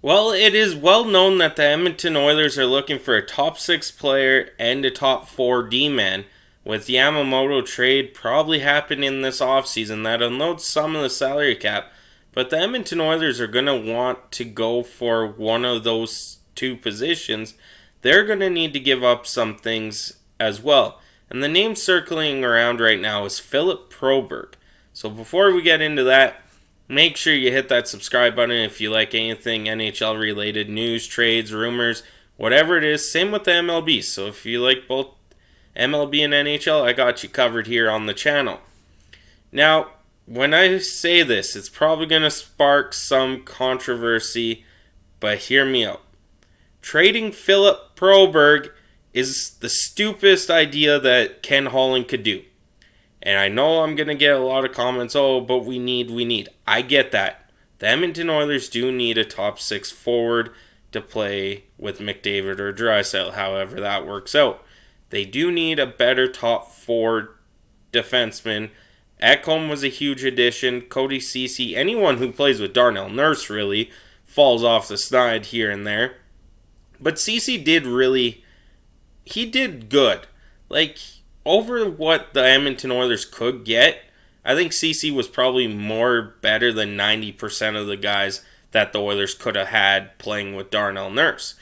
Well, it is well known that the Edmonton Oilers are looking for a top 6 player and a top 4 D-man, with Yamamoto trade probably happening this offseason that unloads some of the salary cap, but the Edmonton Oilers are going to want to go for one of those two positions. They're going to need to give up some things as well. And the name circling around right now is Philip Broberg. So before we get into that, make sure you hit that subscribe button if you like anything NHL related, news, trades, rumors, whatever it is. Same with the MLB. So if you like both MLB and NHL, I got you covered here on the channel. Now, when I say this, it's probably going to spark some controversy, but hear me out. Trading Philip Broberg is the stupidest idea that Ken Holland could do. And I know I'm going to get a lot of comments, oh, but we need. I get that. The Edmonton Oilers do need a top 6 forward to play with McDavid or Draisaitl, however that works out. They do need a better top 4 defenseman. Ekholm was a huge addition. Cody Ceci, anyone who plays with Darnell Nurse really falls off the snide here and there. But Ceci did good. Like, over what the Edmonton Oilers could get, I think Ceci was probably more better than 90% of the guys that the Oilers could have had playing with Darnell Nurse.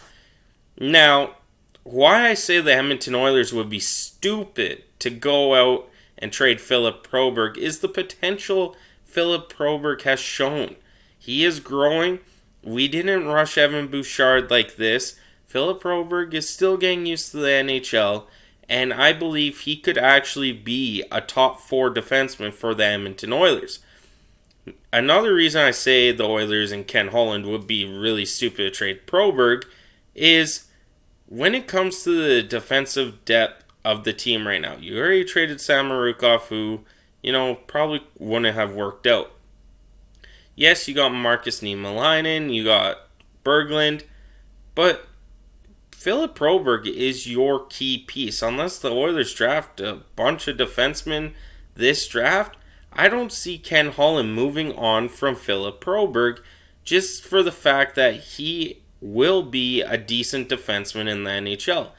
Now, why I say the Edmonton Oilers would be stupid to go out and trade Philip Broberg is the potential Philip Broberg has shown. He is growing. We didn't rush Evan Bouchard like this. Philip Broberg is still getting used to the NHL, and I believe he could actually be a top 4 defenseman for the Edmonton Oilers. Another reason I say the Oilers and Ken Holland would be really stupid to trade Broberg is when it comes to the defensive depth of the team right now. You already traded Samorukov, who, probably wouldn't have worked out. Yes, you got Marcus Niemelainen, you got Berglund, but Philip Broberg is your key piece. Unless the Oilers draft a bunch of defensemen this draft, I don't see Ken Holland moving on from Philip Broberg just for the fact that he will be a decent defenseman in the NHL.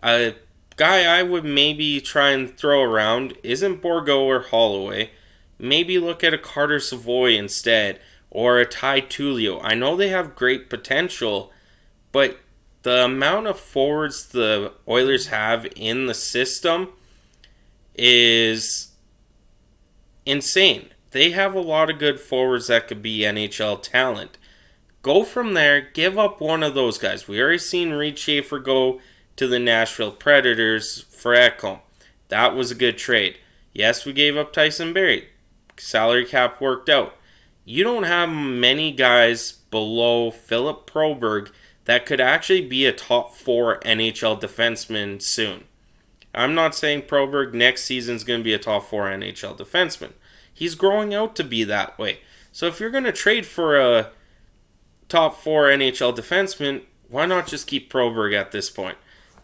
A guy I would maybe try and throw around isn't Borgo or Holloway. Maybe look at a Carter Savoy instead, or a Ty Tullio. I know they have great potential, but the amount of forwards the Oilers have in the system is insane. They have a lot of good forwards that could be NHL talent. Go from there, give up one of those guys. We already seen Reed Schaefer go to the Nashville Predators for Ekholm. That was a good trade. Yes, we gave up Tyson Barrie. Salary cap worked out. You don't have many guys below Philip Broberg that could actually be a top 4 NHL defenseman soon. I'm not saying Broberg next season is going to be a top 4 NHL defenseman. He's growing out to be that way. So if you're going to trade for a top 4 NHL defenseman, why not just keep Broberg at this point?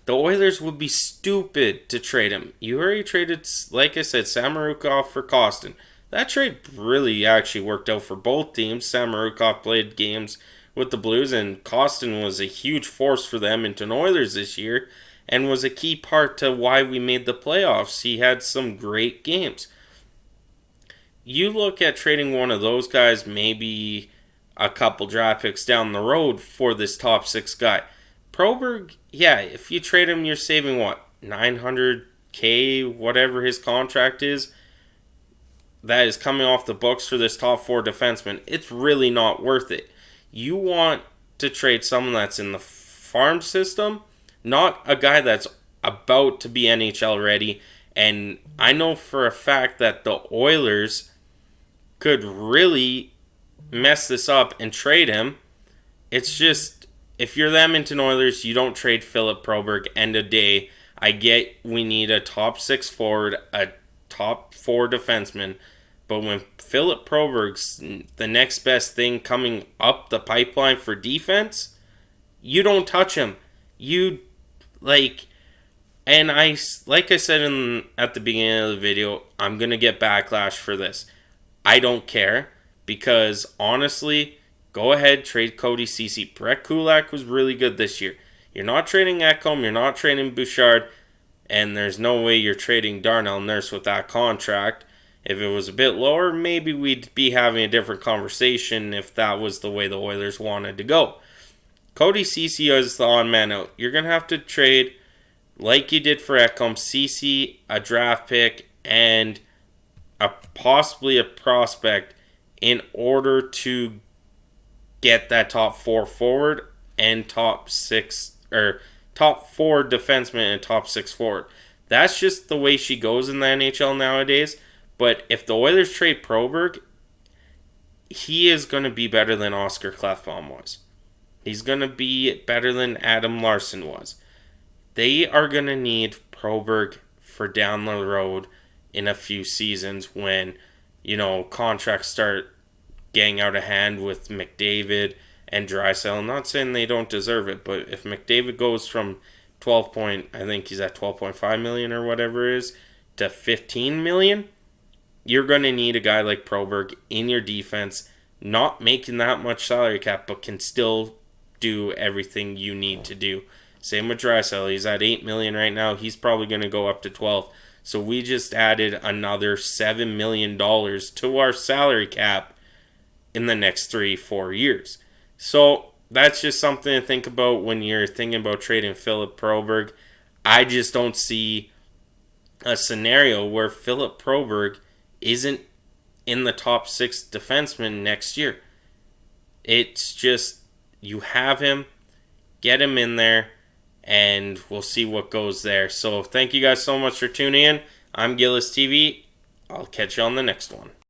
The Oilers would be stupid to trade him. You already traded, like I said, Samorukov for Kostin. That trade really actually worked out for both teams. Samorukov played games with the Blues, and Kostin was a huge force for the Edmonton Oilers this year and was a key part to why we made the playoffs. He had some great games. You look at trading one of those guys, maybe a couple draft picks down the road for this top 6 guy. Broberg, yeah, if you trade him, you're saving what? $900K, whatever his contract is, that is coming off the books for this top 4 defenseman. It's really not worth it. You want to trade someone that's in the farm system, not a guy that's about to be NHL ready. And I know for a fact that the Oilers could really mess this up and trade him. It's just, if you're the Edmonton Oilers, you don't trade Philip Broberg end of day. I get we need a top 6 forward, a top 4 defenseman. But when Philip Broberg's the next best thing coming up the pipeline for defense, you don't touch him. And I said at the beginning of the video, I'm going to get backlash for this. I don't care, because honestly, Go ahead, trade Cody Ceci. Brett Kulak was really good this year. You're not trading Ekholm, you're not trading Bouchard, and there's no way you're trading Darnell Nurse with that contract. If it was a bit lower, maybe we'd be having a different conversation if that was the way the Oilers wanted to go. Cody Ceci is the on man out. You're going to have to trade, like you did for Ekholm, Ceci, a draft pick, and possibly a prospect in order to get that top 4 forward and top 4 defenseman and top 6 forward. That's just the way she goes in the NHL nowadays. But if the Oilers trade Broberg, he is going to be better than Oscar Klefbom was. He's going to be better than Adam Larson was. They are going to need Broberg for down the road in a few seasons when, contracts start getting out of hand with McDavid and Draisaitl. I'm not saying they don't deserve it, but if McDavid goes from I think he's at 12.5 million or whatever it is, to 15 million, you're going to need a guy like Broberg in your defense, not making that much salary cap, but can still do everything you need to do. Same with Draisaitl. He's at 8 million right now. He's probably going to go up to 12. So we just added another $7 million to our salary cap in the next 3-4 years. So that's just something to think about when you're thinking about trading Philip Broberg. I just don't see a scenario where Philip Broberg isn't in the top 6 defensemen next year. It's just, you have him, get him in there, and we'll see what goes there. So thank you guys so much for tuning in. I'm Gillis TV. I'll catch you on the next one.